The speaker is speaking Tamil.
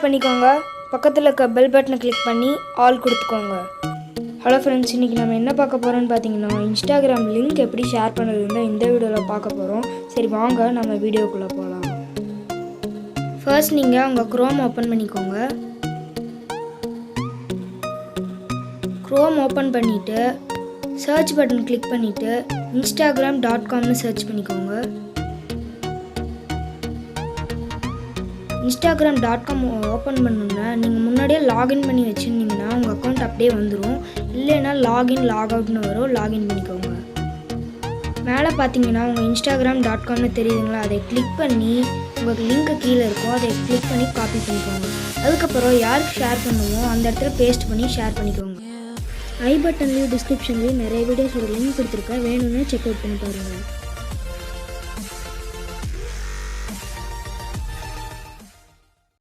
பண்ணிக்கோங்க. பக்கத்தில் இருக்க பெல் பட்டனை கிளிக் பண்ணி ஆல் கொடுத்துக்கோங்க. ஹலோ ஃப்ரெண்ட்ஸ், இன்றைக்கி நம்ம என்ன பார்க்க போகிறோம்னு பார்த்தீங்கன்னா, இன்ஸ்டாகிராம் லிங்க் எப்படி ஷேர் பண்ணுறதுன்னு இந்த வீடியோவில் பார்க்க போகிறோம். சரி வாங்க நம்ம வீடியோக்குள்ளே போகலாம். ஃபர்ஸ்ட் நீங்கள் உங்கள் க்ரோம் ஓப்பன் பண்ணிக்கோங்க. க்ரோம் ஓப்பன் பண்ணிவிட்டு சர்ச் பட்டன் கிளிக் பண்ணிவிட்டு instagram.comனு சர்ச் பண்ணிக்கோங்க. instagram.com ஓப்பன் பண்ணணுன்னா நீங்கள் முன்னாடியே லாகின் பண்ணி வச்சுருந்தீங்கன்னா உங்கள் அக்கௌண்ட் அப்படியே வந்துடும். இல்லைன்னா லாகின் லாக் அவுட்னு வரும். லாகின் பண்ணிக்கோங்க. மேலே பார்த்தீங்கன்னா உங்கள் instagram.comனு தெரியுதுங்களா, அதை கிளிக் பண்ணி உங்களுக்கு லிங்க்கு கீழே இருக்கும், அதை கிளிக் பண்ணி காப்பி பண்ணிக்கோங்க. அதுக்கப்புறம் யாருக்கு ஷேர் பண்ணுமோ அந்த இடத்துல பேஸ்ட் பண்ணி ஷேர் பண்ணிக்கோங்க. ஐ பட்டன்லேயும் டிஸ்கிரிப்ஷன்லேயும் நிறைய வீடியோஸோட லிங்க் கொடுத்துருக்கேன், வேணும்னு செக் அவுட் பண்ணி பாருங்கள்.